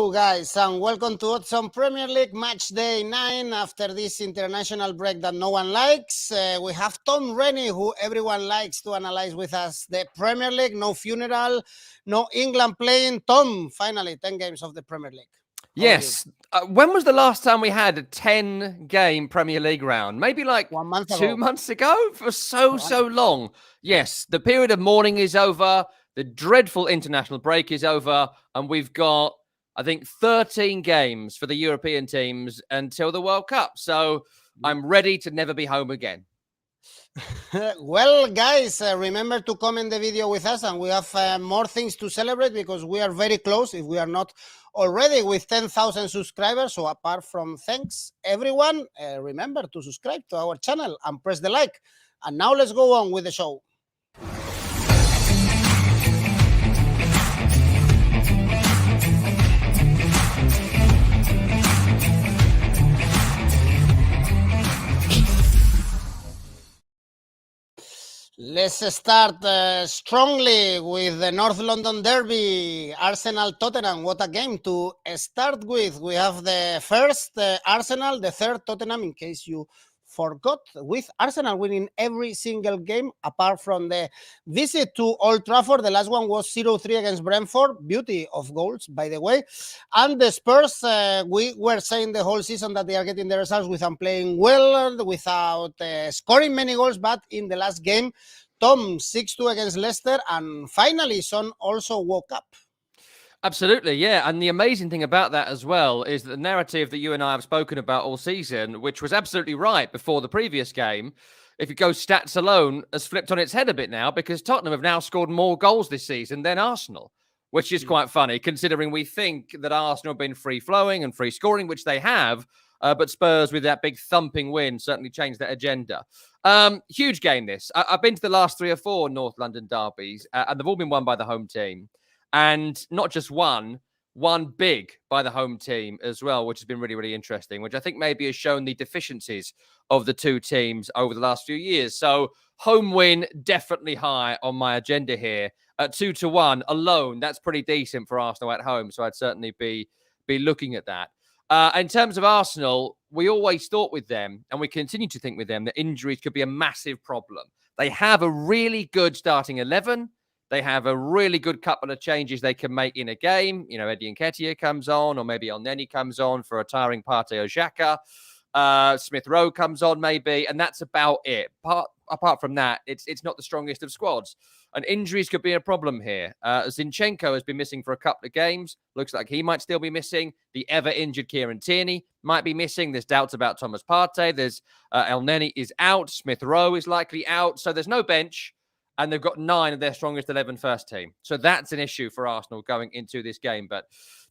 Hello guys and welcome to Odds Premier League match day 9 after this international break that no one likes. We have Tom Rennie, who everyone likes, to analyze with us the Premier League. No funeral, no England playing. Tom, finally 10 games of the Premier League. Yes. When was the last time we had a 10-game Premier League round? Maybe like 1 month 2 ago. months ago? For so long. Yes, the period of mourning is over. The dreadful international break is over. And we've got, I think, 13 games for the European teams until the World Cup. So I'm ready to never be home again. Well, guys, remember to comment the video with us, and we have more things to celebrate because we are very close, if we are not already, with 10,000 subscribers. So apart from thanks, everyone, remember to subscribe to our channel and press the like. And now let's go on with the show. Let's start strongly with the North London Derby, Arsenal-Tottenham. What a game to start with. We have the first Arsenal, the third Tottenham, in case you forgot, with Arsenal winning every single game apart from the visit to Old Trafford. The last one was 0-3 against Brentford. Beauty of goals, by the way. And the Spurs, we were saying the whole season that they are getting the results without playing well, without scoring many goals, but in the last game, Tom, 6-2 against Leicester, and finally Son also woke up. Absolutely, yeah. And the amazing thing about that as well is that the narrative that you and I have spoken about all season, which was absolutely right before the previous game, if you go stats alone, has flipped on its head a bit now, because Tottenham have now scored more goals this season than Arsenal, which is quite funny, considering we think that Arsenal have been free-flowing and free-scoring, which they have, but Spurs, with that big thumping win, certainly changed that agenda. Huge game, this. I've been to the last 3 or 4 North London derbies, and they've all been won by the home team. And not just one big by the home team as well, which has been really, really interesting, which I think maybe has shown the deficiencies of the two teams over the last few years. So home win, definitely high on my agenda here. At 2-1 alone, that's pretty decent for Arsenal at home. So I'd certainly be looking at that. In terms of Arsenal, we always thought with them, and we continue to think with them, that injuries could be a massive problem. They have a really good starting 11. They have a really good couple of changes they can make in a game. You know, Eddie Nketiah comes on, or maybe Elneny comes on for a tiring Partey or Xhaka. Smith Rowe comes on maybe, and that's about it. Apart from that, it's not the strongest of squads. And injuries could be a problem here. Zinchenko has been missing for a couple of games. Looks like he might still be missing. The ever-injured Kieran Tierney might be missing. There's doubts about Thomas Partey. There's Elneny is out. Smith Rowe is likely out. So there's no bench. And they've got 9 of their strongest 11 first team. So that's an issue for Arsenal going into this game. But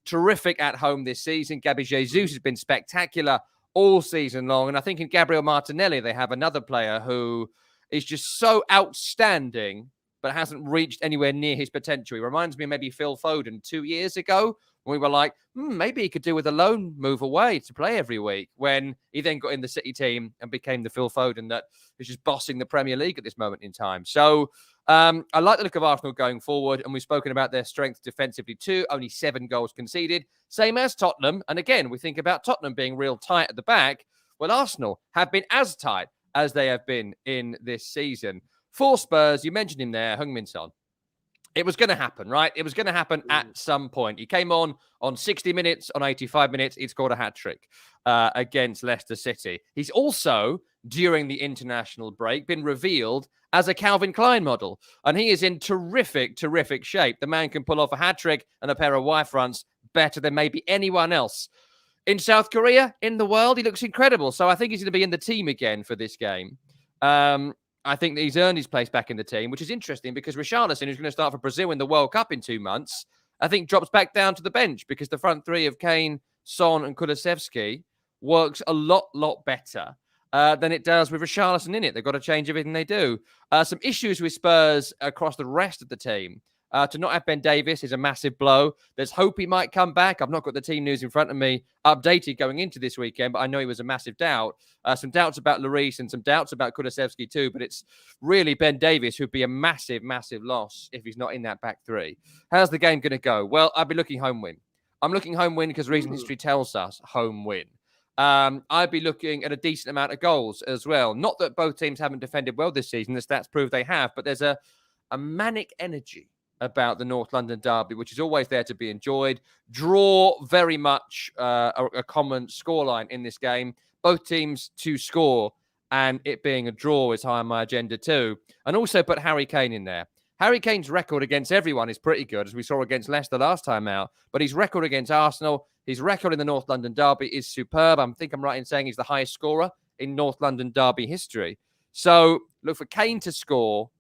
terrific at home this season. Gabi Jesus has been spectacular all season long. And I think in Gabriel Martinelli, they have another player who is just so outstanding, but hasn't reached anywhere near his potential. He reminds me of maybe Phil Foden 2 years ago, when we were like, maybe he could do with a loan move away to play every week, when he then got in the City team and became the Phil Foden that is just bossing the Premier League at this moment in time. So I like the look of Arsenal going forward, and we've spoken about their strength defensively too. Only 7 goals conceded, same as Tottenham. And again, we think about Tottenham being real tight at the back. Well, Arsenal have been as tight as they have been in this season. For Spurs, you mentioned him there, Heung-min Son. It was going to happen, right? It was going to happen at some point. He came on 60 minutes, on 85 minutes. He'd scored a hat-trick against Leicester City. He's also, during the international break, been revealed as a Calvin Klein model. And he is in terrific, terrific shape. The man can pull off a hat-trick and a pair of Y-fronts better than maybe anyone else. In South Korea, in the world, he looks incredible. So I think he's going to be in the team again for this game. I think that he's earned his place back in the team, which is interesting because Richarlison, who's going to start for Brazil in the World Cup in 2 months, I think drops back down to the bench because the front three of Kane, Son and Kulusevski works a lot better than it does with Richarlison in it. They've got to change everything they do. Some issues with Spurs across the rest of the team. To not have Ben Davies is a massive blow. There's hope he might come back. I've not got the team news in front of me updated going into this weekend, but I know he was a massive doubt. Some doubts about Lloris and some doubts about Kulusevski too, but it's really Ben Davies who'd be a massive, massive loss if he's not in that back three. How's the game going to go? Well, I'd be looking home win. I'm looking home win because recent history tells us home win. I'd be looking at a decent amount of goals as well. Not that both teams haven't defended well this season. The stats prove they have, but there's a manic energy about the North London derby, which is always there to be enjoyed. Draw, very much a common scoreline in this game. Both teams to score, and it being a draw is high on my agenda too. And also put Harry Kane in there. Harry Kane's record against everyone is pretty good, as we saw against Leicester last time out. But his record against Arsenal, his record in the North London derby is superb. I think I'm right in saying he's the highest scorer in North London derby history. So look for Kane to score.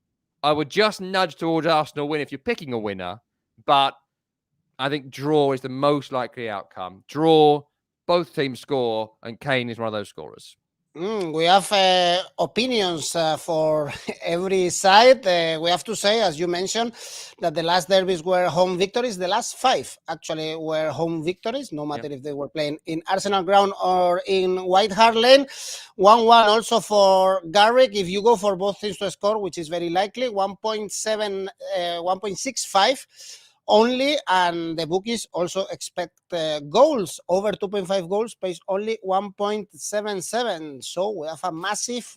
I would just nudge towards Arsenal win if you're picking a winner. But I think draw is the most likely outcome. Draw, both teams score, and Kane is one of those scorers. We have opinions for every side. We have to say, as you mentioned, that the last derbies were home victories. The last 5 actually were home victories, no matter if they were playing in Arsenal ground or in White Hart Lane. 1-1 also for Garrick. If you go for both teams to score, which is very likely, 1.65 only, and the bookies also expect goals over 2.5 goals, pays only 1.77. So we have a massive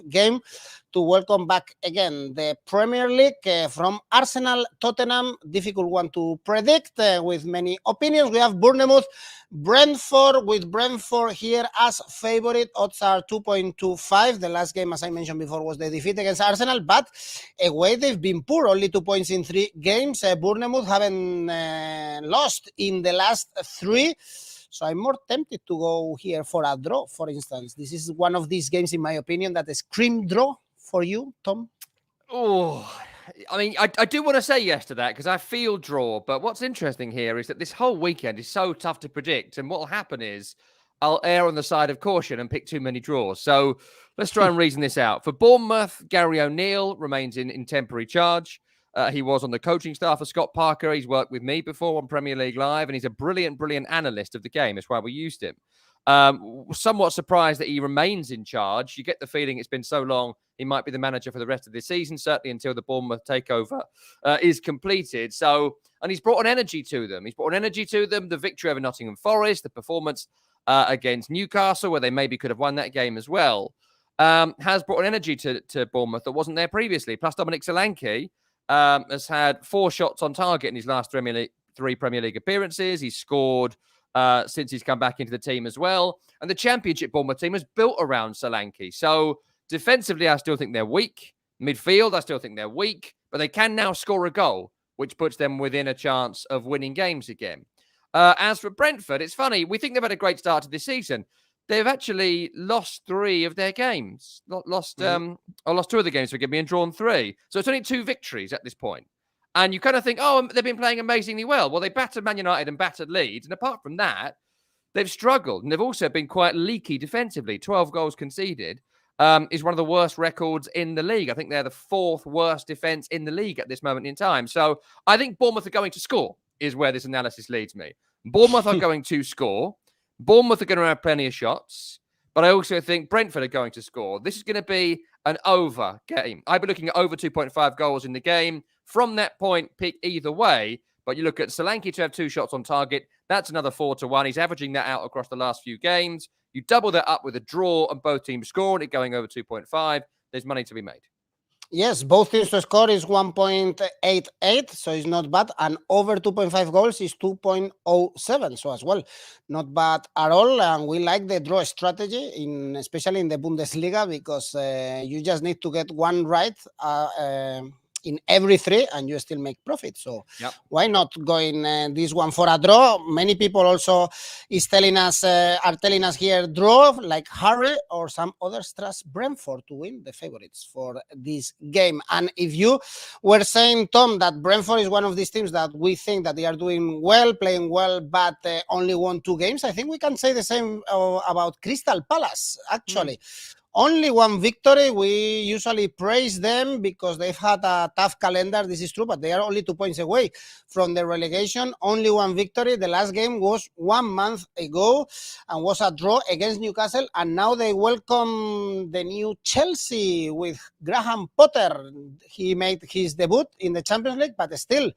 game to welcome back again. The Premier League from Arsenal, Tottenham, difficult one to predict with many opinions. We have Bournemouth, Brentford, with Brentford here as favorite. Odds are 2.25. The last game, as I mentioned before, was the defeat against Arsenal, but away they've been poor, only 2 points in 3 games. Bournemouth haven't lost in the last 3. So I'm more tempted to go here for a draw, for instance. This is one of these games, in my opinion, that is scream draw for you, Tom. Oh, I mean, I do want to say yes to that because I feel draw. But what's interesting here is that this whole weekend is so tough to predict. And what will happen is I'll err on the side of caution and pick too many draws. So let's try and reason this out. For Bournemouth, Gary O'Neill remains in temporary charge. He was on the coaching staff of Scott Parker. He's worked with me before on Premier League Live, and he's a brilliant analyst of the game. That's why we used him. Somewhat surprised that he remains in charge. You get the feeling it's been so long, he might be the manager for the rest of this season, certainly until the Bournemouth takeover is completed. So, and he's brought an energy to them. The victory over Nottingham Forest, the performance against Newcastle, where they maybe could have won that game as well, has brought an energy to Bournemouth that wasn't there previously. Plus, Dominic Solanke has had 4 shots on target in his last 3 Premier League appearances. He's scored since he's come back into the team as well. And the Championship Bournemouth team is built around Solanke. So defensively, I still think they're weak. Midfield, I still think they're weak. But they can now score a goal, which puts them within a chance of winning games again. As for Brentford, it's funny. We think they've had a great start to this season. They've actually lost 3 of their games. Lost 2 of the games, forgive me, and drawn 3. So it's only 2 victories at this point. And you kind of think, oh, they've been playing amazingly well. Well, they battered Man United and battered Leeds. And apart from that, they've struggled. And they've also been quite leaky defensively. 12 goals conceded is one of the worst records in the league. I think they're the 4th worst defence in the league at this moment in time. So I think Bournemouth are going to score, is where this analysis leads me. Bournemouth are going to score. Bournemouth are going to have plenty of shots. But I also think Brentford are going to score. This is going to be an over game. I'd be looking at over 2.5 goals in the game. From that point, pick either way. But you look at Solanke to have 2 shots on target. That's another 4-1. He's averaging that out across the last few games. You double that up with a draw and both teams score and it going over 2.5. There's money to be made. Yes, both teams to score is 1.88, so it's not bad. And over 2.5 goals is 2.07, so as well, not bad at all. And we like the draw strategy, especially in the Bundesliga, because you just need to get one right in every 3 and you still make profit. So why not going this one for a draw? Many people also are telling us here draw, like Harry or some others trust Brentford to win, the favorites for this game. And if you were saying, Tom, that Brentford is one of these teams that we think that they are doing well, playing well, but only won 2 games, I think we can say the same about Crystal Palace, actually. Only 1 victory. We usually praise them because they've had a tough calendar. This is true, but they are only 2 points away from the relegation. Only 1 victory. The last game was 1 month ago and was a draw against Newcastle. And now they welcome the new Chelsea with Graham Potter. He made his debut in the Champions League, but still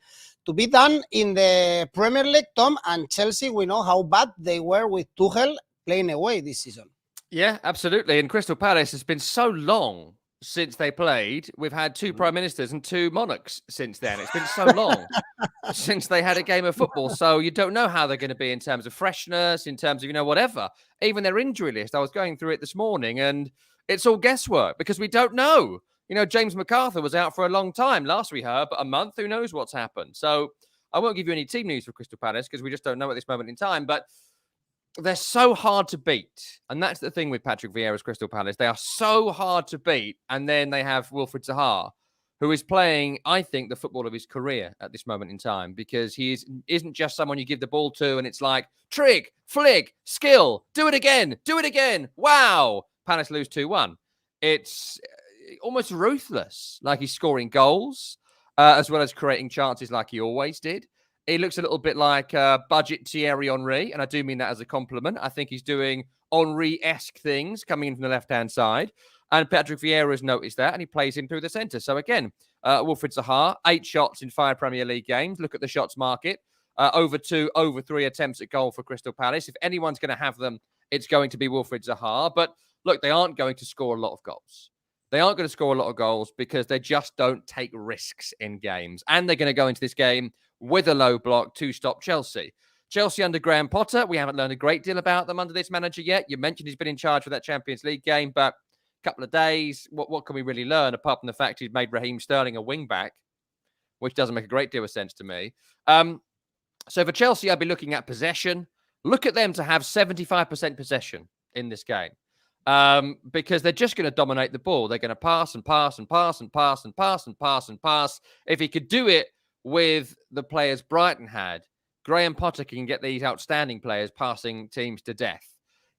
to be done in the Premier League, Tom, and Chelsea, we know how bad they were with Tuchel playing away this season. Yeah, absolutely. And Crystal Palace has been so long since they played. We've had 2 prime ministers and 2 monarchs since then. It's been so long since they had a game of football. So you don't know how they're going to be in terms of freshness, in terms of, whatever. Even their injury list, I was going through it this morning, and it's all guesswork because we don't know. James MacArthur was out for a long time. Last we heard, but a month, who knows what's happened. So I won't give you any team news for Crystal Palace because we just don't know at this moment in time. But they're so hard to beat. And that's the thing with Patrick Vieira's Crystal Palace. They are so hard to beat. And then they have Wilfried Zaha, who is playing, I think, the football of his career at this moment in time, because he isn't just someone you give the ball to and it's like, trig, flick, skill, do it again, wow. Palace lose 2-1. It's almost ruthless, like he's scoring goals, as well as creating chances like he always did. He looks a little bit like budget Thierry Henry, and I do mean that as a compliment. I think he's doing Henry-esque things coming in from the left-hand side, and Patrick Vieira has noticed that, and he plays him through the centre. So again, Wilfried Zaha, 8 shots in 5 Premier League games. Look at the shots market. Over 2, over 3 attempts at goal for Crystal Palace. If anyone's going to have them, it's going to be Wilfried Zaha. But look, they aren't going to score a lot of goals. They aren't going to score a lot of goals because they just don't take risks in games. And they're going to go into this game with a low block to stop Chelsea. Chelsea under Graham Potter, we haven't learned a great deal about them under this manager yet. You mentioned he's been in charge for that Champions League game, but a couple of days, what can we really learn apart from the fact he's made Raheem Sterling a wing-back, which doesn't make a great deal of sense to me. So for Chelsea, I'd be looking at possession. Look at them to have 75% possession in this game. Because they're just going to dominate the ball. They're going to pass and pass and pass and pass and pass and pass and pass. If he could do it with the players Brighton had, Graham Potter can get these outstanding players passing teams to death.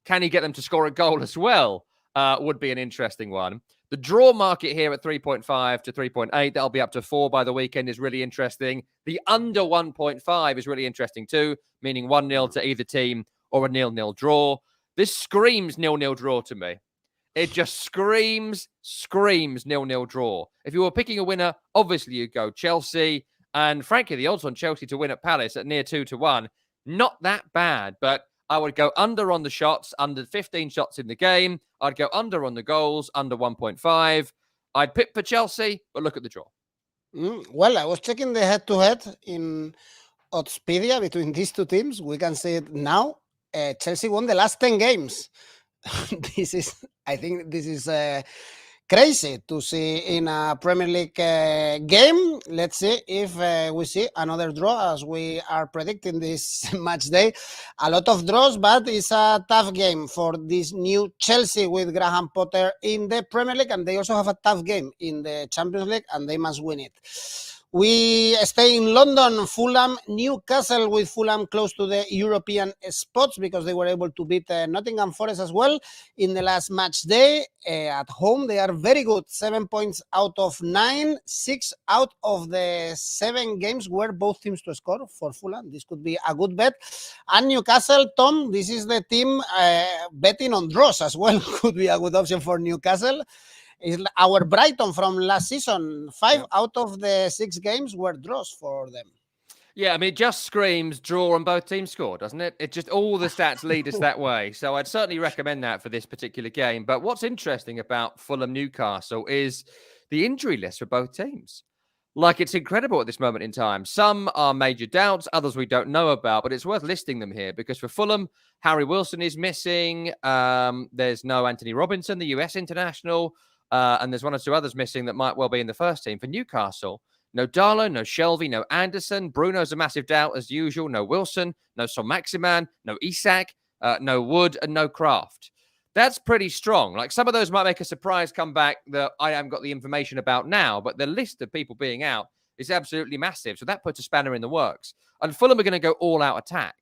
Can he get them to score a goal as well? Would be an interesting one. The draw market here at 3.5 to 3.8, that'll be up to 4 by the weekend, is really interesting. The under 1.5 is really interesting too, meaning 1-0 to either team or a 0-0 draw. This screams 0-0 draw to me. It just screams 0-0 draw. If you were picking a winner, obviously you'd go Chelsea. And frankly, the odds on Chelsea to win at Palace at near 2-1, not that bad. But I would go under on the shots, under 15 shots in the game. I'd go under on the goals, under 1.5. I'd pick for Chelsea, but look at the draw. Well, I was checking the head-to-head in Oddspedia between these two teams. We can say it now. Chelsea won the last 10 games. I think this is crazy to see in a Premier League game. Let's see if we see another draw as we are predicting this match day. A lot of draws, but it's a tough game for this new Chelsea with Graham Potter in the Premier League, and they also have a tough game in the Champions League, and they must win it. We stay in London, Fulham, Newcastle, with Fulham close to the European spots because they were able to beat Nottingham Forest as well in the last match day. At home, they are very good. 7 points out of 9. 6 out of the 7 games were both teams to score for Fulham. This could be a good bet. And Newcastle, Tom, this is the team betting on draws as well. Could be a good option for Newcastle. Is our Brighton from last season. 5 out of the 6 games were draws for them. Yeah, I mean, it just screams draw on both teams score, doesn't it? It just, all the stats lead us that way. So I'd certainly recommend that for this particular game. But what's interesting about Fulham Newcastle is the injury list for both teams. Like, it's incredible at this moment in time. Some are major doubts, others we don't know about, but it's worth listing them here because for Fulham, Harry Wilson is missing. There's no Anthony Robinson, the US international. And there's 1 or 2 others missing that might well be in the first team. For Newcastle, no Darlow, no Shelvey, no Anderson. Bruno's a massive doubt as usual. No Wilson, no Son Maximan, no Isak, no Wood, and no Kraft. That's pretty strong. Like, some of those might make a surprise comeback that I haven't got the information about now, but the list of people being out is absolutely massive. So that puts a spanner in the works. And Fulham are going to go all-out attack.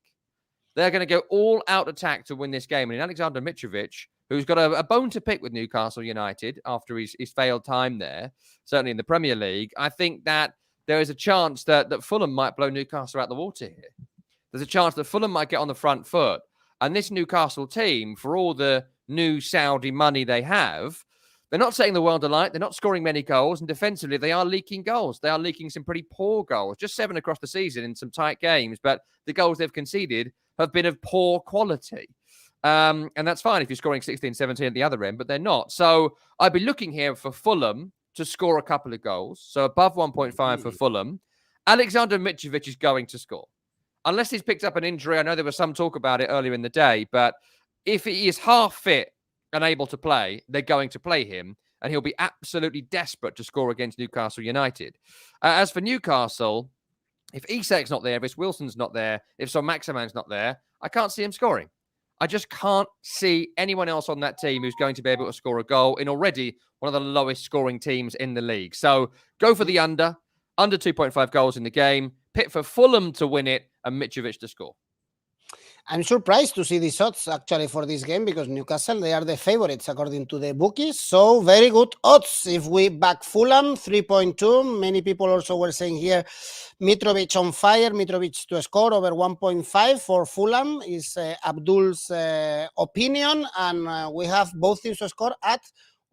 They're going to go all-out attack to win this game. And Alexander Mitrovic, who's got a bone to pick with Newcastle United after his failed time there, certainly in the Premier League, I think that there is a chance that Fulham might blow Newcastle out the water here. There's a chance that Fulham might get on the front foot. And this Newcastle team, for all the new Saudi money they have, They're not setting the world alight. They're not scoring many goals. And defensively, they are leaking goals. They are leaking some pretty poor goals. Just 7 across the season in some tight games. But the goals they've conceded have been of poor quality. And that's fine if you're scoring 16, 17 at the other end, but they're not. So I'd be looking here for Fulham to score a couple of goals. So above 1.5 for Fulham. Alexander Mitrovic is going to score. Unless he's picked up an injury. I know there was some talk about it earlier in the day. But if he is half fit, unable to play, they're going to play him, and he'll be absolutely desperate to score against Newcastle United. As for Newcastle, if Isak's not there, if Wilson's not there, if Son Maximan's not there, I can't see him scoring. I just can't see anyone else on that team who's going to be able to score a goal in already one of the lowest scoring teams in the league. So go for the under 2.5 goals in the game, pit for Fulham to win it, and Mitrovic to score. I'm surprised to see these odds actually for this game because Newcastle, they are the favorites according to the bookies. So very good odds. If we back Fulham, 3.2. Many people also were saying here, Mitrovic on fire, Mitrovic to score over 1.5 for Fulham is Abdul's opinion. And we have both teams to score at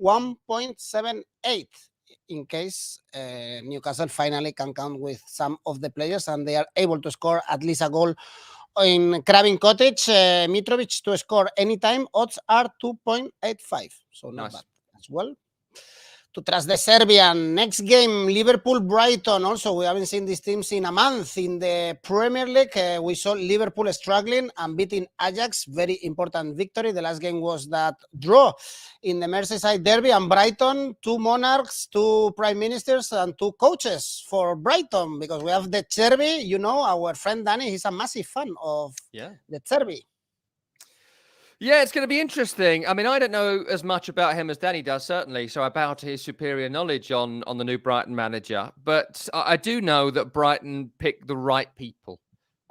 1.78 in case Newcastle finally can count with some of the players and they are able to score at least a goal in Craven Cottage. Mitrovic to score anytime, odds are 2.85. So not bad as well. To trust the Serbian. Next game, Liverpool-Brighton. Also, we haven't seen these teams in a month. In the Premier League, we saw Liverpool struggling and beating Ajax. Very important victory. The last game was that draw in the Merseyside derby. And Brighton, 2 monarchs, 2 prime ministers, and 2 coaches for Brighton. Because we have the Cherby. You know, our friend Danny, he's a massive fan of the Cherby. Yeah, it's going to be interesting. I mean, I don't know as much about him as Danny does, certainly. So I bow to his superior knowledge on the new Brighton manager. But I do know that Brighton picked the right people.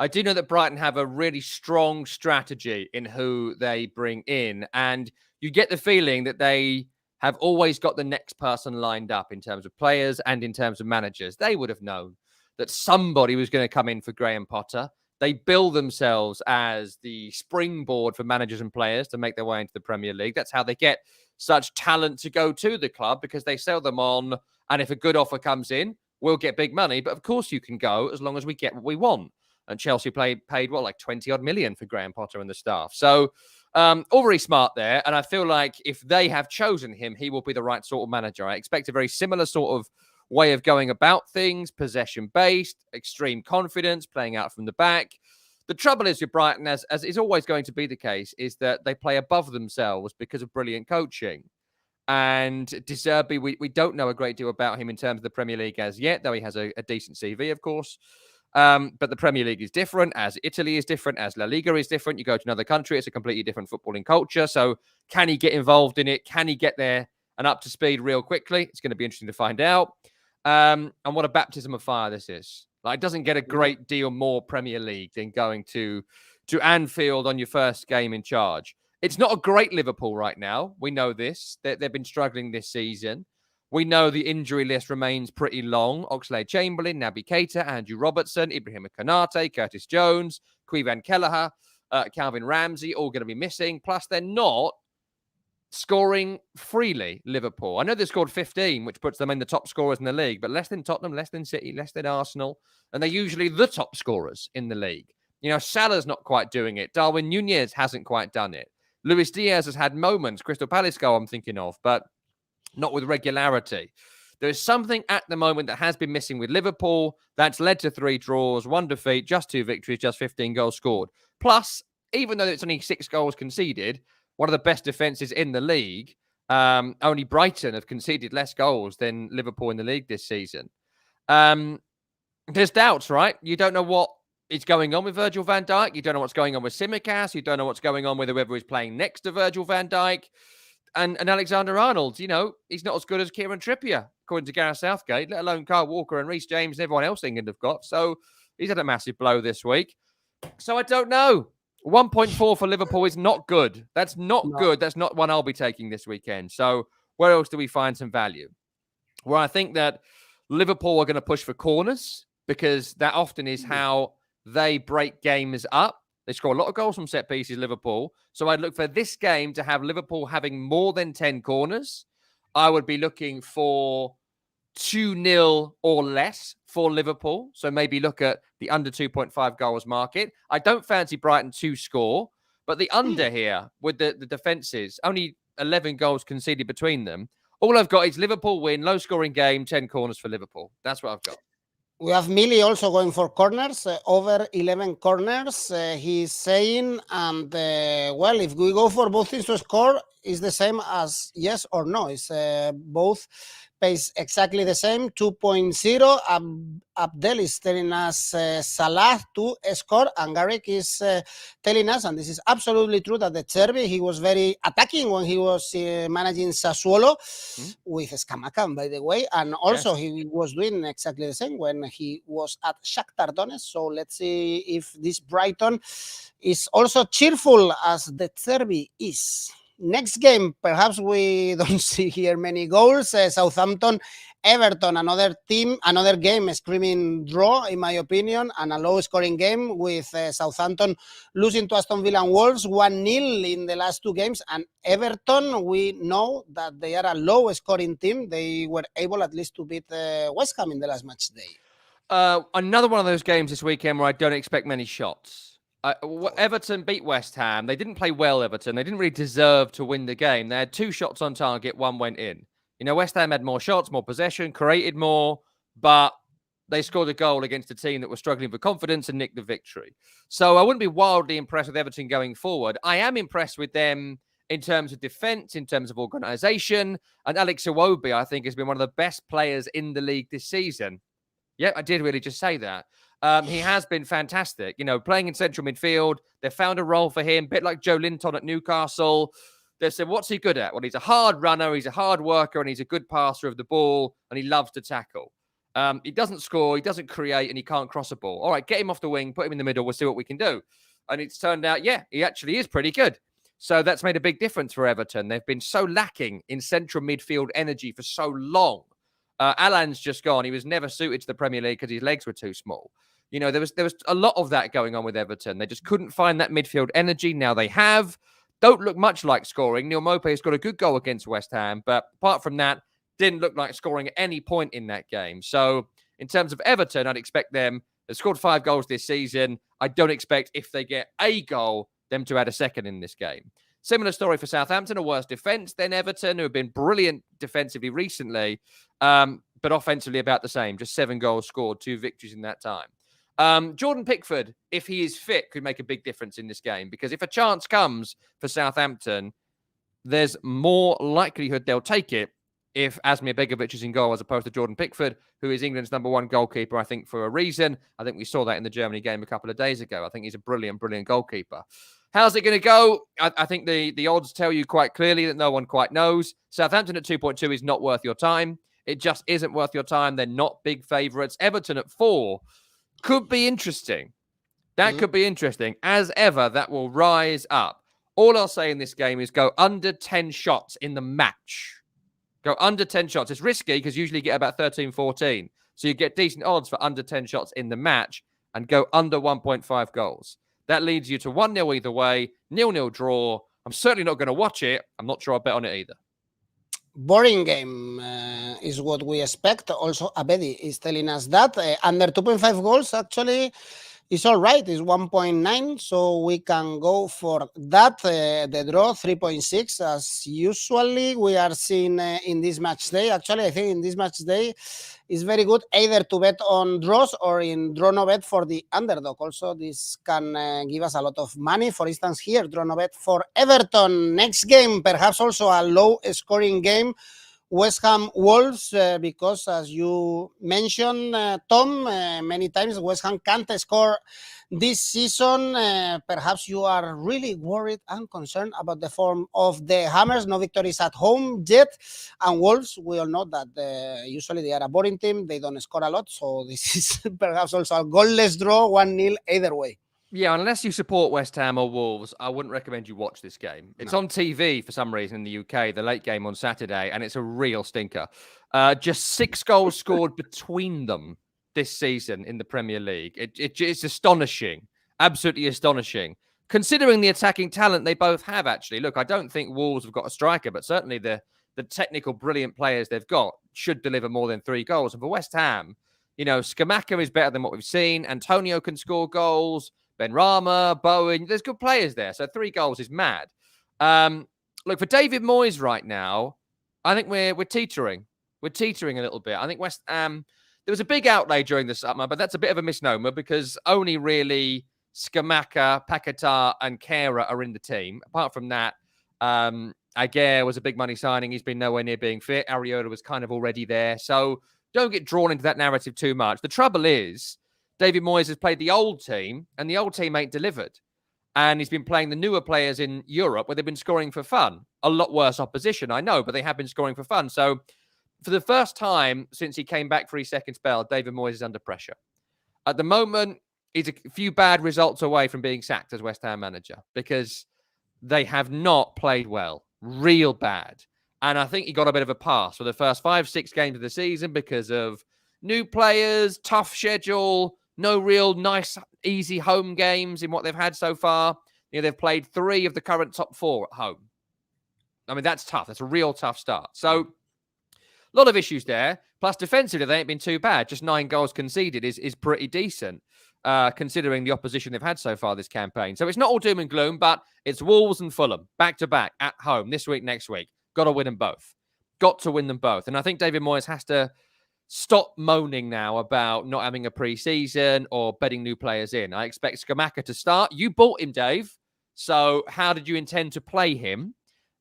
I do know that Brighton have a really strong strategy in who they bring in. And you get the feeling that they have always got the next person lined up in terms of players and in terms of managers. They would have known that somebody was going to come in for Graham Potter. They bill themselves as the springboard for managers and players to make their way into the Premier League. That's how they get such talent to go to the club, because they sell them on, and if a good offer comes in, we'll get big money. But of course you can go as long as we get what we want. And Chelsea paid what, like 20 odd million for Graham Potter and the staff. So all very smart there. And I feel like if they have chosen him, he will be the right sort of manager. I expect a very similar sort of way of going about things, possession-based, extreme confidence, playing out from the back. The trouble is with Brighton, as is always going to be the case, is that they play above themselves because of brilliant coaching. And De Zerbi, we don't know a great deal about him in terms of the Premier League as yet, though he has a decent CV, of course. But the Premier League is different, as Italy is different, as La Liga is different. You go to another country, it's a completely different footballing culture. So can he get involved in it? Can he get there and up to speed real quickly? It's going to be interesting to find out. And what a baptism of fire this is. Like, it doesn't get a great deal more Premier League than going to Anfield on your first game in charge. It's not a great Liverpool right now. We know this. They've been struggling this season. We know the injury list remains pretty long. Oxlade-Chamberlain, Naby Keita, Andrew Robertson, Ibrahim Konate, Curtis Jones, Quivan Kelleher, Calvin Ramsey, all going to be missing. Plus, they're not scoring freely, Liverpool. I know they scored 15, which puts them in the top scorers in the league, but less than Tottenham, less than City, less than Arsenal. And they're usually the top scorers in the league. You know, Salah's not quite doing it. Darwin Nunez hasn't quite done it. Luis Diaz has had moments. Crystal Palace goal I'm thinking of, but not with regularity. There's something at the moment that has been missing with Liverpool that's led to 3 draws, 1 defeat, just 2 victories, just 15 goals scored. Plus, even though it's only 6 goals conceded, one of the best defences in the league, only Brighton have conceded less goals than Liverpool in the league this season. There's doubts, right? You don't know what is going on with Virgil van Dijk. You don't know what's going on with Tsimikas. You don't know what's going on with whoever is playing next to Virgil van Dijk. And Alexander-Arnold, you know, he's not as good as Kieran Trippier, according to Gareth Southgate, let alone Kyle Walker and Reece James and everyone else England have got. So he's had a massive blow this week. So I don't know. 1.4 for Liverpool is not good. That's not good. That's not one I'll be taking this weekend. So where else do we find some value? Well, I think that Liverpool are going to push for corners because that often is how they break games up. They score a lot of goals from set pieces, Liverpool. So I'd look for this game to have Liverpool having more than 10 corners. I would be looking for 2-0 or less for Liverpool. So maybe look at the under 2.5 goals market. I don't fancy Brighton to score, but the under here with the defences, only 11 goals conceded between them. All I've got is Liverpool win, low scoring game, 10 corners for Liverpool. That's what I've got. We have Millie also going for corners, over 11 corners. He's saying, and well, if we go for both teams to score, is the same as yes or no. It's both pays exactly the same, 2.0. Abdel is telling us Salah to score, and Garrick is telling us, and this is absolutely true, that the Cherby, he was very attacking when he was managing Sassuolo with Scamacca, by the way, and also he was doing exactly the same when he was at Shakhtar Donetsk. So let's see if this Brighton is also cheerful as the Cherby is. Next game, perhaps we don't see here many goals. Southampton, Everton, another game, screaming draw, in my opinion, and a low-scoring game with Southampton losing to Aston Villa and Wolves 1-0 in the last two games. And Everton, we know that they are a low-scoring team. They were able at least to beat West Ham in the last match day. Another one of those games this weekend where I don't expect many shots. Everton beat West Ham. They didn't play well, Everton. They didn't really deserve to win the game. They had 2 shots on target, 1 went in. You know, West Ham had more shots, more possession, created more, but they scored a goal against a team that was struggling for confidence and nicked the victory. So I wouldn't be wildly impressed with Everton going forward. I am impressed with them in terms of defence, in terms of organisation. And Alex Iwobi, I think, has been one of the best players in the league this season. Yeah, I did really just say that. He has been fantastic, you know, playing in central midfield. They've found a role for him, a bit like Joe Linton at Newcastle. They've said, what's he good at? Well, he's a hard runner, he's a hard worker, and he's a good passer of the ball, and he loves to tackle. He doesn't score, he doesn't create, and he can't cross a ball. All right, get him off the wing, put him in the middle, we'll see what we can do. And it's turned out, yeah, he actually is pretty good. So that's made a big difference for Everton. They've been so lacking in central midfield energy for so long. Alan's just gone. He was never suited to the Premier League because his legs were too small. You know, there was a lot of that going on with Everton. They just couldn't find that midfield energy. Now they have. Don't look much like scoring. Neil Maupay's got a good goal against West Ham, but apart from that, didn't look like scoring at any point in that game. So in terms of Everton, I'd expect them. They've scored 5 goals this season. I don't expect, if they get a goal, them to add a second in this game. Similar story for Southampton, a worse defence than Everton, who have been brilliant defensively recently, but offensively about the same. Just 7 goals scored, 2 victories in that time. Jordan Pickford, if he is fit, could make a big difference in this game, because if a chance comes for Southampton, there's more likelihood they'll take it if Asmir Begovic is in goal as opposed to Jordan Pickford, who is England's #1 goalkeeper, I think, for a reason. I think we saw that in the Germany game a couple of days ago. I think he's a brilliant, brilliant goalkeeper. How's it going to go? I think the odds tell you quite clearly that no one quite knows. Southampton at 2.2 is not worth your time. It just isn't worth your time. They're not big favourites. Everton at 4 could be interesting. That could be interesting. As ever, that will rise up. All I'll say in this game is go under 10 shots in the match. Go under 10 shots. It's risky because usually you get about 13, 14. So you get decent odds for under 10 shots in the match and go under 1.5 goals. That leads you to 1-0 either way, 0-0 draw. I'm certainly not going to watch it. I'm not sure I'll bet on it either. Boring game is what we expect. Also, Abedi is telling us that under 2.5 goals actually is all right. It's 1.9, so we can go for that. The draw 3.6 as usually we are seeing in this match day. Actually, I think in this match day is very good either to bet on draws or in draw no bet for the underdog. Also, this can give us a lot of money. For instance, here, draw no bet for Everton. Next game, perhaps also a low-scoring game. West Ham Wolves, because as you mentioned, Tom, many times West Ham can't score this season. Perhaps you are really worried and concerned about the form of the Hammers. No victories at home yet. And Wolves, we all know that usually they are a boring team. They don't score a lot. So this is perhaps also a goalless draw, 1-0 either way. Yeah, unless you support West Ham or Wolves, I wouldn't recommend you watch this game. It's on TV for some reason in the UK, the late game on Saturday, and it's a real stinker. Just 6 goals scored between them this season in the Premier League. It's astonishing, absolutely astonishing. Considering the attacking talent they both have, actually. Look, I don't think Wolves have got a striker, but certainly the the technical, brilliant players they've got should deliver more than 3 goals. And for West Ham, Scamacca is better than what we've seen. Antonio can score goals. Benrahma, Bowen, there's good players there. So 3 goals is mad. Look, for David Moyes right now, I think we're teetering. We're teetering a little bit. I think West Ham, there was a big outlay during the summer, but that's a bit of a misnomer because only really Scamacca, Paquetá, and Kehrer are in the team. Apart from that, Aguirre was a big money signing. He's been nowhere near being fit. Areola was kind of already there. So don't get drawn into that narrative too much. The trouble is, David Moyes has played the old team, and the old team ain't delivered. And he's been playing the newer players in Europe where they've been scoring for fun. A lot worse opposition, I know, but they have been scoring for fun. So for the first time since he came back for his second spell, David Moyes is under pressure. At the moment, he's a few bad results away from being sacked as West Ham manager because they have not played well. Real bad. And I think he got a bit of a pass for the first 5-6 games of the season because of new players, tough schedule, no real nice, easy home games in what they've had so far. They've played 3 of the current top 4 at home. I mean, that's tough. That's a real tough start. So, a lot of issues there. Plus, defensively, they ain't been too bad. Just 9 goals conceded is pretty decent, considering the opposition they've had so far this campaign. So, it's not all doom and gloom, but it's Wolves and Fulham, back-to-back, at home, this week, next week. Got to win them both. Got to win them both. And I think David Moyes has to stop moaning now about not having a pre-season or betting new players in. I expect Scamacca to start. You bought him, Dave. So how did you intend to play him?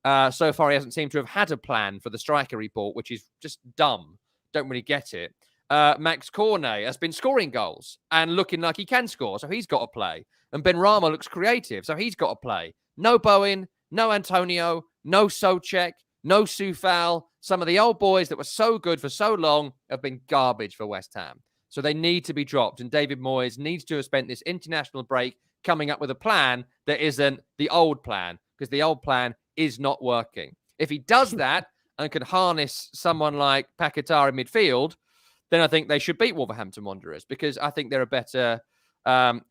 So far, he hasn't seemed to have had a plan for the striker he bought, which is just dumb. Don't really get it. Max Cornet has been scoring goals and looking like he can score, so he's got to play. And Benrahma looks creative, so he's got to play. No Bowen, no Antonio, no Soucek, no Soufal. Some of the old boys that were so good for so long have been garbage for West Ham. So they need to be dropped. And David Moyes needs to have spent this international break coming up with a plan that isn't the old plan, because the old plan is not working. If he does that and can harness someone like Paquetá in midfield, then I think they should beat Wolverhampton Wanderers, because I think they're a better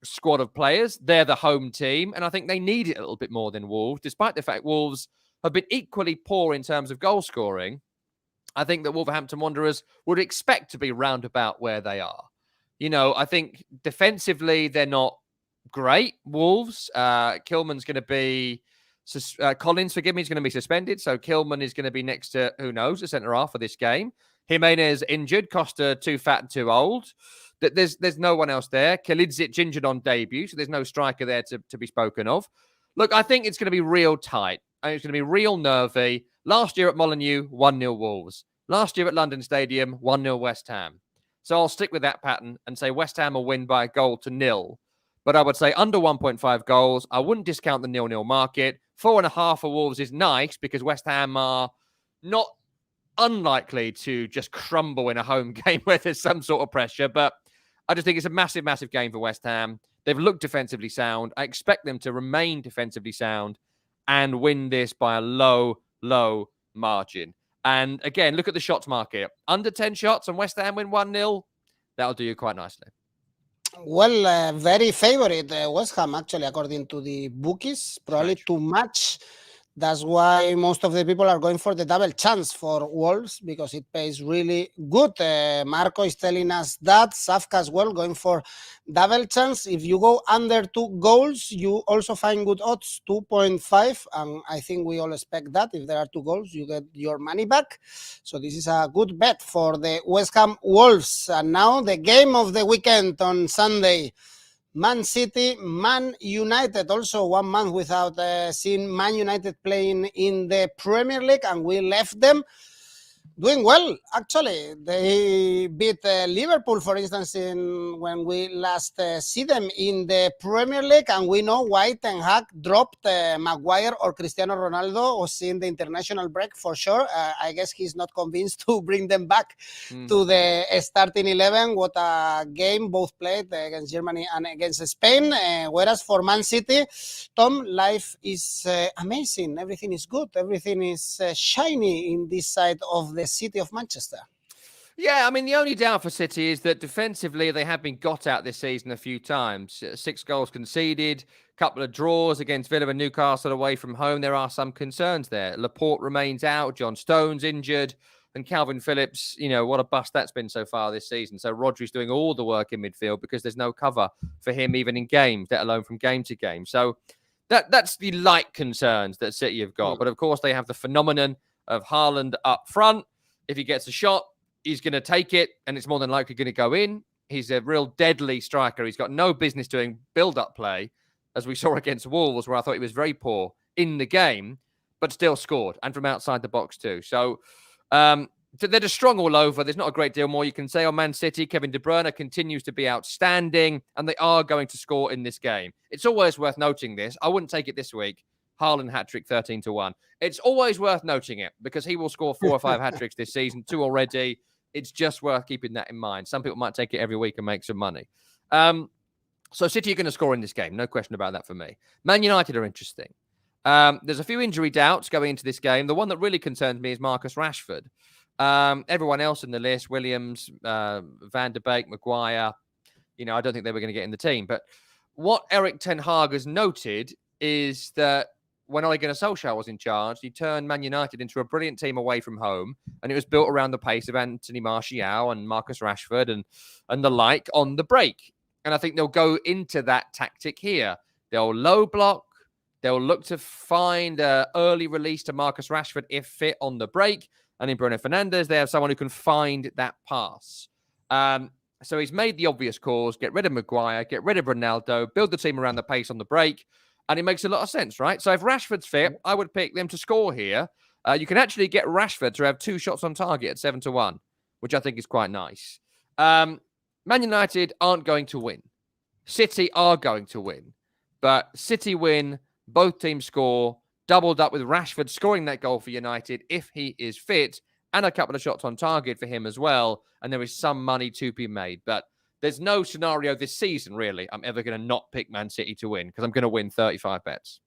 squad of players. They're the home team, and I think they need it a little bit more than Wolves, despite the fact Wolves have been equally poor in terms of goal scoring. I think that Wolverhampton Wanderers would expect to be roundabout where they are. I think defensively, they're not great, Wolves. Collins, forgive me, is going to be suspended. So Kilman is going to be next to, who knows, the centre-half for this game. Jimenez injured, Costa too fat and too old. There's no one else there. Kalidzic injured on debut, so there's no striker there to be spoken of. Look, I think it's going to be real tight. And it's going to be real nervy. Last year at Molineux, 1-0 Wolves. Last year at London Stadium, 1-0 West Ham. So I'll stick with that pattern and say West Ham will win by a goal to 0. But I would say under 1.5 goals. I wouldn't discount the 0-0 market. 4.5 for Wolves is nice because West Ham are not unlikely to just crumble in a home game where there's some sort of pressure. But I just think it's a massive, massive game for West Ham. They've looked defensively sound. I expect them to remain defensively sound and win this by a low, low margin. And again, look at the shots market. Under 10 shots and West Ham win 1-0. That'll do you quite nicely. Well, very favorite West Ham, actually, according to the bookies. Probably too much. That's why most of the people are going for the double chance for Wolves, because it pays really good. Marco is telling us that. Safka as well, going for double chance. If you go under 2 goals, you also find good odds, 2.5. And I think we all expect that. If there are 2 goals, you get your money back. So this is a good bet for the West Ham Wolves. And now the game of the weekend on Sunday. Man City, Man United, also 1 month without seeing Man United playing in the Premier League, and we left them doing well, actually. They beat Liverpool, for instance, when we last see them in the Premier League, and we know why Ten Hag dropped Maguire or Cristiano Ronaldo or seeing the international break for sure. I guess he's not convinced to bring them back to the starting 11. What a game both played against Germany and against Spain. Whereas for Man City, Tom, life is amazing. Everything is good. Everything is shiny in this side of the city of Manchester. Yeah, I mean, the only doubt for City is that defensively they have been got at this season a few times. 6 goals conceded, couple of draws against Villa and Newcastle away from home. There are some concerns there. Laporte remains out, John Stones injured, and Calvin Phillips, what a bust that's been so far this season. So Rodri's doing all the work in midfield because there's no cover for him even in games, let alone from game to game. So that's the light concerns that City have got. But of course, they have the phenomenon of Haaland up front. If he gets a shot, he's going to take it, and it's more than likely going to go in. He's a real deadly striker. He's got no business doing build-up play, as we saw against Wolves, where I thought he was very poor in the game, but still scored, and from outside the box too. So they're just strong all over. There's not a great deal more you can say on Man City. Kevin De Bruyne continues to be outstanding, and they are going to score in this game. It's always worth noting this. I wouldn't take it this week. Haaland hat-trick 13-1. It's always worth noting it because he will score 4 or 5 hat-tricks this season, 2 already. It's just worth keeping that in mind. Some people might take it every week and make some money. So City are going to score in this game. No question about that for me. Man United are interesting. There's a few injury doubts going into this game. The one that really concerns me is Marcus Rashford. Everyone else in the list, Williams, Van de Beek, Maguire, I don't think they were going to get in the team. But what Erik ten Hag has noted is that when Ole Gunnar Solskjaer was in charge, he turned Man United into a brilliant team away from home, and it was built around the pace of Anthony Martial and Marcus Rashford and the like on the break. And I think they'll go into that tactic here. They'll low block. They'll look to find an early release to Marcus Rashford if fit on the break. And in Bruno Fernandes, they have someone who can find that pass. So he's made the obvious calls, get rid of Maguire, get rid of Ronaldo, build the team around the pace on the break. And it makes a lot of sense, right? So if Rashford's fit, I would pick them to score here. You can actually get Rashford to have 2 shots on target at 7-1, which I think is quite nice. Man United aren't going to win. City are going to win. But City win, both teams score, doubled up with Rashford scoring that goal for United if he is fit, and a couple of shots on target for him as well. And there is some money to be made. But there's no scenario this season, really, I'm ever going to not pick Man City to win because I'm going to win 35 bets.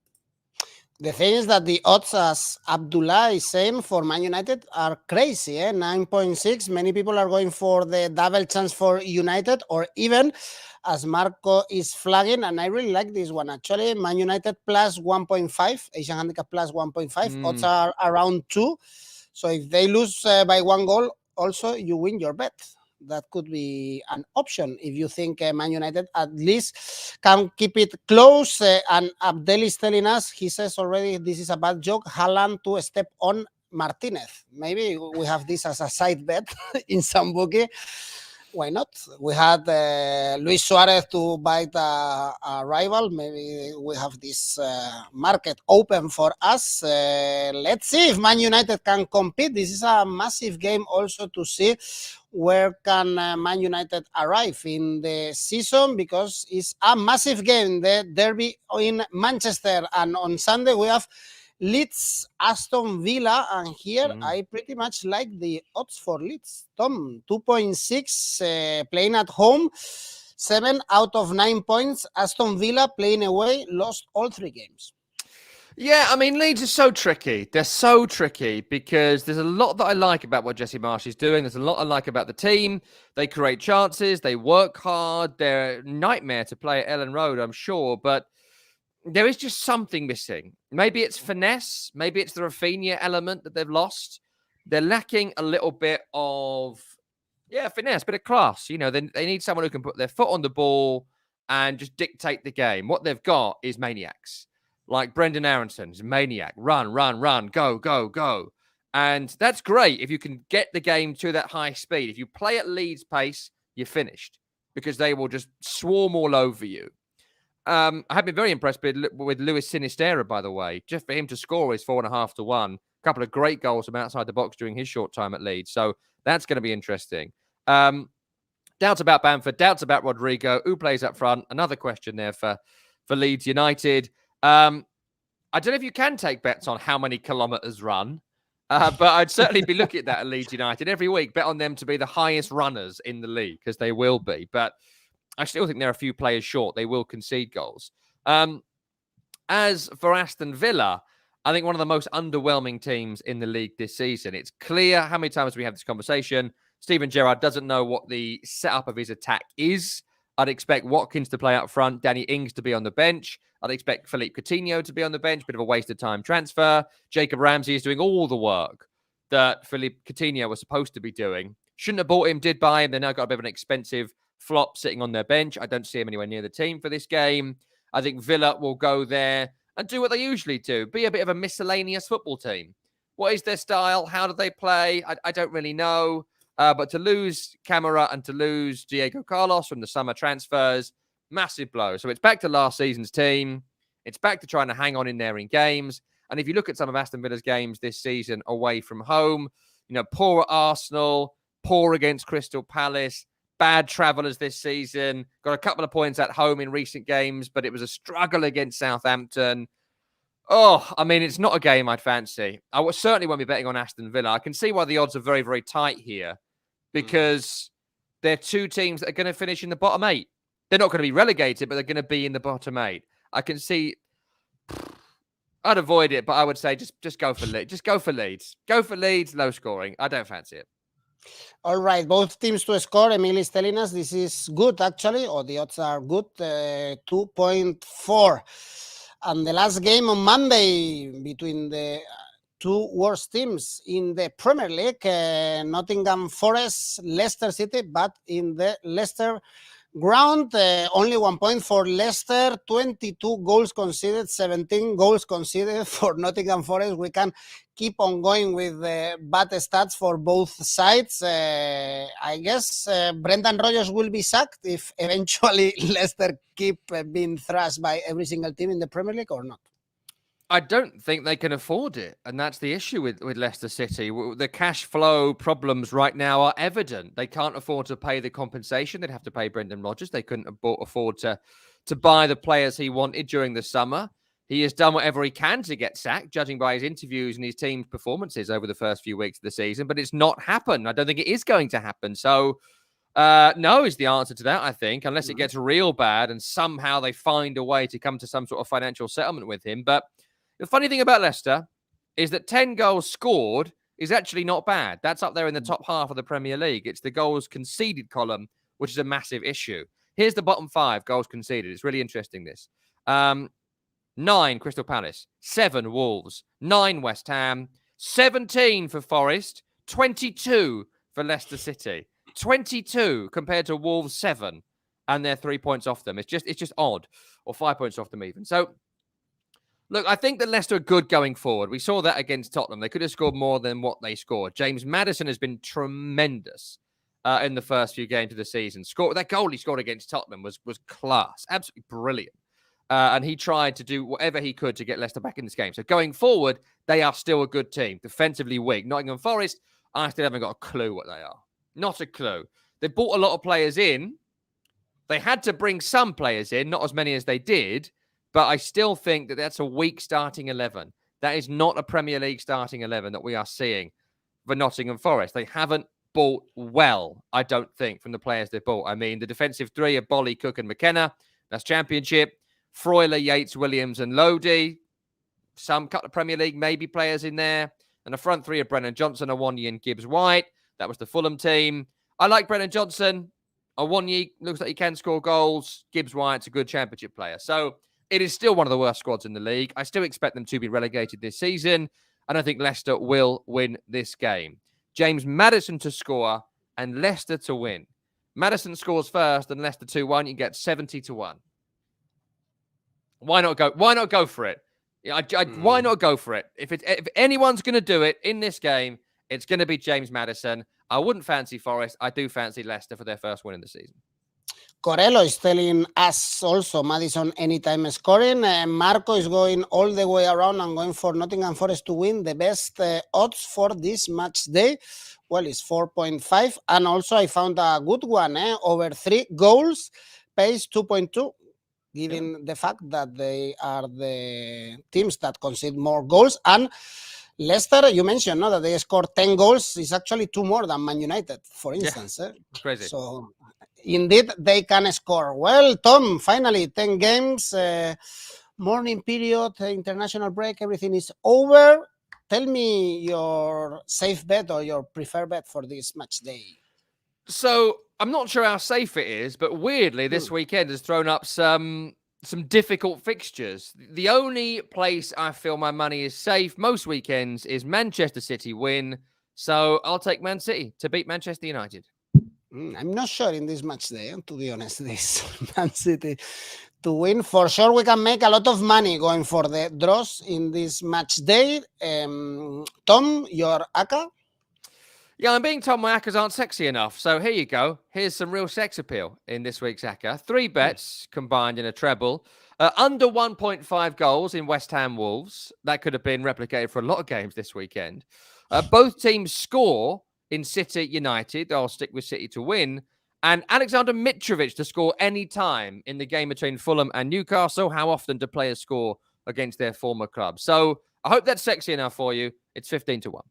The thing is that the odds, as Abdullah is saying, for Man United are crazy. 9.6. Many people are going for the double chance for United, or even, as Marco is flagging, and I really like this one, actually, Man United plus 1.5, Asian Handicap plus 1.5. Odds are around 2. So if they lose by 1 goal, also you win your bet. That could be an option if you think Man United at least can keep it close. And Abdel is telling us, he says already, this is a bad joke, Haaland to step on Martinez. Maybe we have this as a side bet in some bookie. Why not? We had Luis Suarez to bite a rival. Maybe we have this market open for us. Let's see if Man United can compete. This is a massive game also to see where can Man United arrive in the season, because it's a massive game, the derby in Manchester. And on Sunday we have Leeds, Aston Villa, and here I pretty much like the odds for Leeds. Tom, 2.6 playing at home, 7 out of 9 points. Aston Villa playing away, lost all 3 games. Yeah, I mean, Leeds are so tricky. They're so tricky because there's a lot that I like about what Jesse Marsch is doing. There's a lot I like about the team. They create chances. They work hard. They're a nightmare to play at Ellen Road, I'm sure, but there is just something missing. Maybe it's finesse. Maybe it's the Rafinha element that they've lost. They're lacking a little bit of, finesse, bit of class. They need someone who can put their foot on the ball and just dictate the game. What they've got is maniacs. Like Brendan Aronson, is a maniac. Run, go, go, go. And that's great if you can get the game to that high speed. If you play at Leeds pace, you're finished because they will just swarm all over you. I have been very impressed with Luis Sinisterra, by the way. Just for him to score is 4.5-1. A couple of great goals from outside the box during his short time at Leeds. So that's going to be interesting. Doubts about Bamford, doubts about Rodrigo. Who plays up front? Another question there for Leeds United. I don't know if you can take bets on how many kilometres run, but I'd certainly be looking at that at Leeds United every week. Bet on them to be the highest runners in the league, because they will be. But I still think they're a few players short. They will concede goals. As for Aston Villa, I think one of the most underwhelming teams in the league this season. It's clear how many times we have this conversation. Steven Gerrard doesn't know what the setup of his attack is. I'd expect Watkins to play up front, Danny Ings to be on the bench. I'd expect Philippe Coutinho to be on the bench, bit of a waste of time transfer. Jacob Ramsey is doing all the work that Philippe Coutinho was supposed to be doing. Shouldn't have bought him, did buy him. They're now got a bit of an expensive flop sitting on their bench. I don't see him anywhere near the team for this game. I think Villa will go there and do what they usually do, be a bit of a miscellaneous football team. What is their style? How do they play? I don't really know. But to lose Camara and to lose Diego Carlos from the summer transfers, massive blow. So it's back to last season's team. It's back to trying to hang on in there in games. And if you look at some of Aston Villa's games this season away from home, poor at Arsenal, poor against Crystal Palace, bad travellers this season, got a couple of points at home in recent games, but it was a struggle against Southampton. Oh, I mean, it's not a game I'd fancy. I certainly won't be betting on Aston Villa. I can see why the odds are very, very tight here, because they're two teams that are going to finish in the bottom 8. They're not going to be relegated, but they're going to be in the bottom 8. I can see. I'd avoid it, but I would say just go for Leeds. Just go for Leeds. Go for Leeds, low scoring. I don't fancy it. All right, both teams to score. Emil is telling us this is good, actually, or the odds are good, 2.4. And the last game on Monday between the two worst teams in the Premier League, Nottingham Forest, Leicester City, but in the Leicester ground, only 1 point for Leicester, 22 goals conceded, 17 goals conceded for Nottingham Forest. We can keep on going with bad stats for both sides. I guess Brendan Rodgers will be sacked if eventually Leicester keep being thrashed by every single team in the Premier League, or not. I don't think they can afford it. And that's the issue with Leicester City. The cash flow problems right now are evident. They can't afford to pay the compensation. They'd have to pay Brendan Rodgers. They couldn't afford to buy the players he wanted during the summer. He has done whatever he can to get sacked, judging by his interviews and his team's performances over the first few weeks of the season. But it's not happened. I don't think it is going to happen. So, no is the answer to that, I think, unless it gets real bad and somehow they find a way to come to some sort of financial settlement with him. But the funny thing about Leicester is that 10 goals scored is actually not bad. That's up there in the top half of the Premier League. It's the goals conceded column, which is a massive issue. Here's the bottom 5 goals conceded. It's really interesting, this. 9 Crystal Palace, 7 Wolves, 9 West Ham, 17 for Forest, 22 for Leicester City. 22 compared to Wolves 7, and they're 3 points off them. It's just odd, or 5 points off them even. So, look, I think that Leicester are good going forward. We saw that against Tottenham. They could have scored more than what they scored. James Maddison has been tremendous in the first few games of the season. That goal he scored against Tottenham was class, absolutely brilliant. And he tried to do whatever he could to get Leicester back in this game. So going forward, they are still a good team, defensively weak. Nottingham Forest, I still haven't got a clue what they are. Not a clue. They bought a lot of players in. They had to bring some players in, not as many as they did. But I still think that that's a weak starting 11. That is not a Premier League starting 11 that we are seeing for Nottingham Forest. They haven't bought well, I don't think, from the players they've bought. I mean, the defensive three are Bolly, Cook and McKenna. That's Championship. Freuler, Yates, Williams and Lodi. Some couple of Premier League maybe players in there. And the front three are Brennan Johnson, Awoniyi and Gibbs-White. That was the Fulham team. I like Brennan Johnson. Awoniyi looks like he can score goals. Gibbs-White's a good Championship player. So it is still one of the worst squads in the league. I still expect them to be relegated this season. And I think Leicester will win this game. James Maddison to score and Leicester to win. Maddison scores first and Leicester 2-1. You get 70-1. Why not go? Why not go for it? Why not go for it? If anyone's going to do it in this game, it's going to be James Maddison. I wouldn't fancy Forest. I do fancy Leicester for their first win in the season. Corello is telling us also Maddison anytime scoring. Marco is going all the way around and going for Nottingham Forest to win. The best odds for this match day, well, it's 4.5. And also I found a good one, over 3 goals, pays 2.2. Given the fact that they are the teams that concede more goals. And Leicester, you mentioned that they scored 10 goals. It's actually 2 more than Man United, for instance. Crazy. So, indeed, they can score. Well, Tom, finally, 10 games, morning period, international break, everything is over. Tell me your safe bet or your preferred bet for this match day. So I'm not sure how safe it is, but weirdly, this weekend has thrown up some difficult fixtures. The only place I feel my money is safe most weekends is Manchester City win. So I'll take Man City to beat Manchester United. I'm not sure in this match day, to be honest, this Man City to win. For sure, we can make a lot of money going for the draws in this match day. Tom, your ACA? Yeah, I'm being told my ACCAs aren't sexy enough. So here you go. Here's some real sex appeal in this week's ACCA. 3 bets combined in a treble. Under 1.5 goals in West Ham Wolves. That could have been replicated for a lot of games this weekend. Both teams score in City United. I'll stick with City to win. And Alexander Mitrovic to score any time in the game between Fulham and Newcastle. How often do players score against their former club? So I hope that's sexy enough for you. It's 15-1.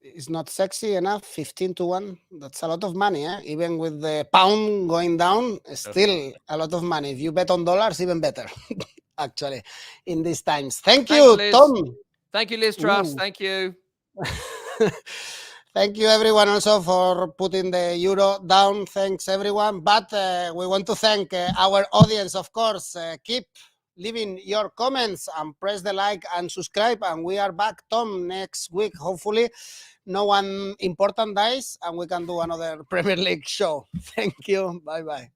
It's not sexy enough. 15-1. That's a lot of money, eh? Even with the pound going down, still a lot of money. If you bet on dollars, even better, actually, in these times. Thank you, Liz. Tom. Thank you, Liz Truss. Thank you. Thank you, everyone, also for putting the euro down. Thanks, everyone. But we want to thank our audience, of course. Keep leaving your comments and press the like and subscribe. And we are back, Tom, next week. Hopefully, no one important dies and we can do another Premier League show. Thank you. Bye-bye.